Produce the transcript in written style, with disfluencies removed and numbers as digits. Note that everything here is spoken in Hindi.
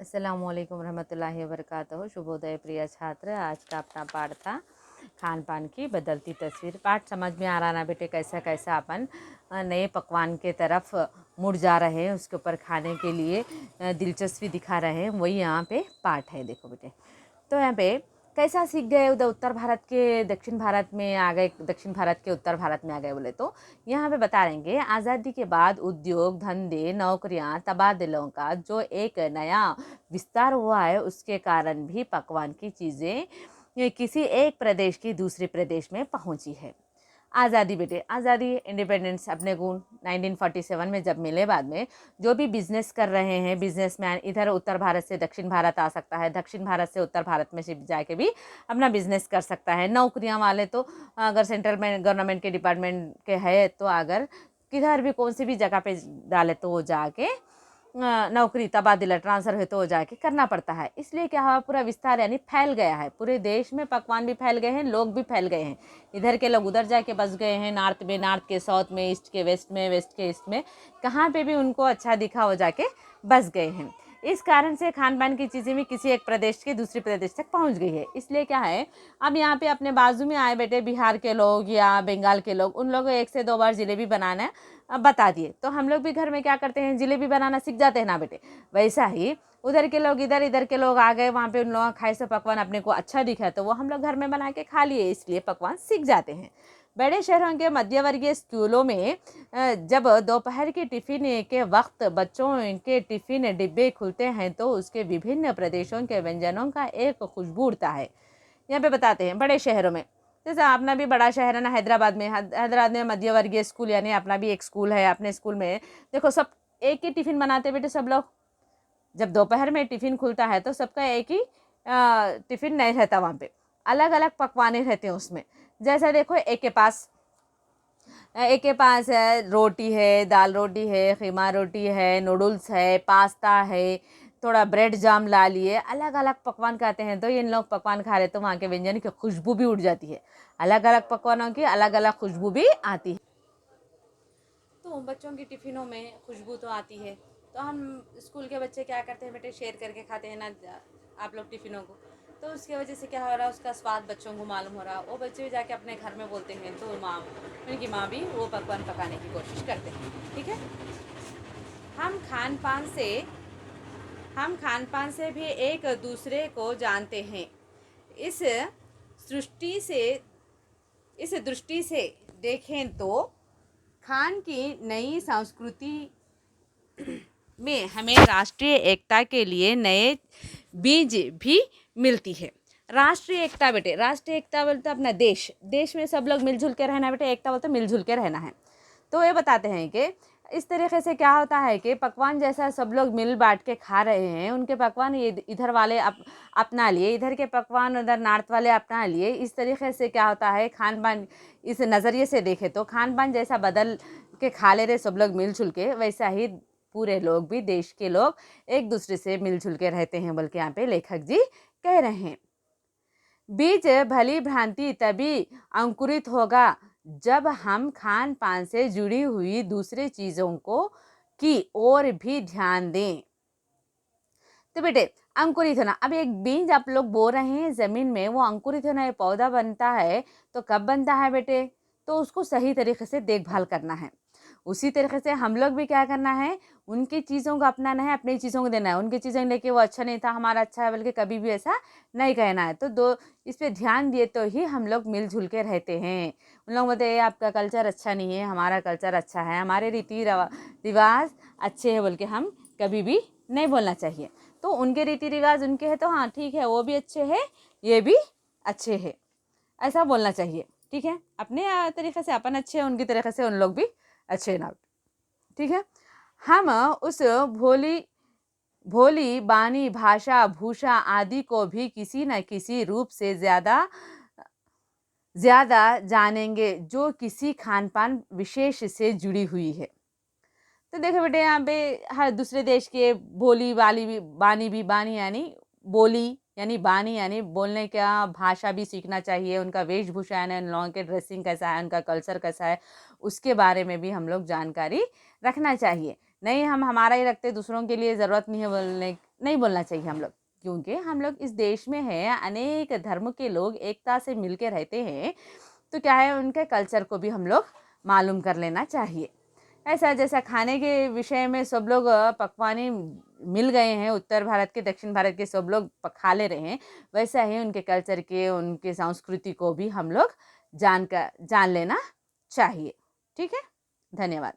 अस्सलामुअलैकुम रहमतुल्लाहि वबरकातुहू। शुभोदय प्रिय छात्र। आज का अपना पाठ था खान पान की बदलती तस्वीर। पाठ समझ में आ रहा ना बेटे, कैसा कैसा अपन नए पकवान के तरफ मुड़ जा रहे हैं, उसके ऊपर खाने के लिए दिलचस्पी दिखा रहे हैं, वही यहाँ पे पाठ है। देखो बेटे, तो यहाँ पे कैसा सीख गए, उधर उत्तर भारत के दक्षिण भारत में आ गए, दक्षिण भारत के उत्तर भारत में आ गए बोले तो यहाँ पे बता रहेंगे आज़ादी के बाद उद्योग धंधे नौकरियाँ तबादलों का जो एक नया विस्तार हुआ है, उसके कारण भी पकवान की चीज़ें किसी एक प्रदेश की दूसरे प्रदेश में पहुँची है। आज़ादी बेटे, आज़ादी इंडिपेंडेंस अपने को 1947 में जब मिले, बाद में जो भी बिजनेस कर रहे हैं बिजनेसमैन, इधर उत्तर भारत से दक्षिण भारत आ सकता है, दक्षिण भारत से उत्तर भारत में शिफ्ट जाके भी अपना बिजनेस कर सकता है। नौकरियां वाले तो अगर सेंट्रल में गवर्नमेंट के डिपार्टमेंट के है तो अगर किधर भी कौन सी भी जगह पे डाले तो वो जाके नौकरी तबादला ट्रांसफ़र है तो जाके करना पड़ता है। इसलिए क्या हुआ, पूरा विस्तार यानी फैल गया है, पूरे देश में पकवान भी फैल गए हैं, लोग भी फैल गए हैं। इधर के लोग उधर जाके बस गए हैं, नॉर्थ में, नॉर्थ के साउथ में, ईस्ट के वेस्ट में, वेस्ट के ईस्ट में, कहाँ पे भी उनको अच्छा दिखा हो जाके बस गए हैं। इस कारण से खान पान की चीज़ें भी किसी एक प्रदेश के दूसरे प्रदेश तक पहुंच गई है। इसलिए क्या है, अब यहाँ पे अपने बाजू में आए बेटे बिहार के लोग या बंगाल के लोग, उन लोगों को 1 से 2 बार जलेबी बनाना बता दिए तो हम लोग भी घर में क्या करते हैं, जलेबी बनाना सीख जाते हैं ना बेटे। वैसा ही उधर के लोग इधर, इधर के लोग आ गए, वहाँ पे उन लोगों खाए से पकवान अपने को अच्छा दिखा तो वो हम लोग घर में बना के खा लिए, इसलिए पकवान सीख जाते हैं। बड़े शहरों के मध्य वर्गीय स्कूलों में जब दोपहर की टिफ़िन के वक्त बच्चों के टिफ़िन डिब्बे खुलते हैं तो उसके विभिन्न प्रदेशों के व्यंजनों का एक खुशबू उड़ता है। यहाँ पे बताते हैं बड़े शहरों में, जैसे अपना भी बड़ा शहर है ना हैदराबाद में, हैदराबाद में मध्य वर्गीय स्कूल यानी अपना भी एक स्कूल है। अपने स्कूल में देखो सब एक ही टिफ़िन बनाते बेटे सब लोग। जब दोपहर में टिफ़िन खुलता है तो सबका एक ही टिफ़िन नहीं रहता, वहाँ पे अलग अलग पकवाने रहते हैं उसमें। जैसा देखो एक के पास है रोटी है, दाल रोटी है, खीमा रोटी है, नूडल्स है, पास्ता है, थोड़ा ब्रेड जाम ला लिए, अलग अलग पकवान खाते हैं। तो इन लोग पकवान खा रहे तो वहाँ के व्यंजन की खुशबू भी उड़ जाती है, अलग अलग पकवानों की अलग अलग खुशबू भी आती है। तो बच्चों की टिफ़िनों में खुशबू तो आती है, तो हम स्कूल के बच्चे क्या करते हैं बेटे, शेयर करके खाते हैं ना आप लोग टिफ़िनों को। तो उसकी वजह से क्या हो रहा है, उसका स्वाद बच्चों को मालूम हो रहा है, वो बच्चे भी जाके अपने घर में बोलते हैं तो उनकी माँ भी वो पकवान पकाने की कोशिश करते हैं। ठीक है, हम खान पान से हम खान पान से भी एक दूसरे को जानते हैं। इस सृष्टि से इस दृष्टि से देखें तो खान की नई संस्कृति में हमें राष्ट्रीय एकता के लिए नए बीज भी मिलती है। राष्ट्रीय एकता बेटे, राष्ट्रीय एकता बोलते अपना देश, देश में सब लोग मिलजुल के रहना बेटे, एकता बोलते मिलजुल के रहना है। तो ये बताते हैं कि इस तरीके से क्या होता है कि पकवान जैसा सब लोग मिल बांट के खा रहे हैं, उनके पकवान ये इधर वाले अपना लिए, इधर के पकवान उधर नॉर्थ वाले अपना लिए। इस तरीके से क्या होता है, खान पान इस नज़रिए से देखे तो खान पान जैसा बदल के खा ले रहे सब लोग मिलजुल के, वैसा ही पूरे लोग भी, देश के लोग एक दूसरे से मिलजुल के रहते हैं, बल्कि यहाँ पे लेखक जी कह रहे हैं। बीज भली भ्रांति तभी अंकुरित होगा जब हम खान पान से जुड़ी हुई दूसरी चीज़ों को की ओर भी ध्यान दें। तो बेटे अंकुरित होना, अब एक बीज आप लोग बो रहे हैं ज़मीन में, वो अंकुरित होना, पौधा बनता है तो कब बनता है बेटे, तो उसको सही तरीके से देखभाल करना है। उसी तरीके से हम लोग भी क्या करना है, उनकी चीज़ों को अपनाना है, अपनी चीज़ों को देना है। उनकी चीज़ें लेके वो अच्छा नहीं था हमारा अच्छा है बल्कि कभी भी ऐसा नहीं कहना है। तो दो इस पे ध्यान दिए तो ही हम लोग मिलजुल के रहते हैं। उन लोग बोलते हैं आपका कल्चर अच्छा नहीं है, हमारा कल्चर अच्छा है, हमारे रीति रिवाज अच्छे हैं बोल के हम कभी भी नहीं बोलना चाहिए। तो उनके रीति रिवाज उनके हैं तो हाँ ठीक है, वो भी अच्छे हैं, ये भी अच्छे हैं, ऐसा बोलना चाहिए। ठीक है, अपने तरीके से अपन अच्छे हैं, उनकी तरीके से उन लोग भी अच्छे ना। ठीक है, हम उस भोली भोली बानी भाषा भूषा आदि को भी किसी न किसी रूप से ज़्यादा जानेंगे जो किसी खान पान विशेष से जुड़ी हुई है। तो देखो बेटे यहाँ पे हर दूसरे देश के बोली वाली भी बानी यानी बोली यानी बानी यानी बोलने का भाषा भी सीखना चाहिए, उनका वेशभूषा है, उन लोगों के ड्रेसिंग कैसा है, उनका कल्चर कैसा है, उसके बारे में भी हम लोग जानकारी रखना चाहिए। नहीं हम हमारा ही रखते, दूसरों के लिए ज़रूरत नहीं है बोलने नहीं बोलना चाहिए हम लोग, क्योंकि हम लोग इस देश में हैं, अनेक धर्म के लोग एकता से मिल के रहते हैं, तो क्या है उनके कल्चर को भी हम लोग मालूम कर लेना चाहिए। ऐसा जैसा खाने के विषय में सब लोग पकवाने मिल गए हैं, उत्तर भारत के दक्षिण भारत के सब लोग खा ले रहे हैं, वैसा ही उनके कल्चर के उनके संस्कृति को भी हम लोग जान लेना चाहिए। ठीक है, धन्यवाद।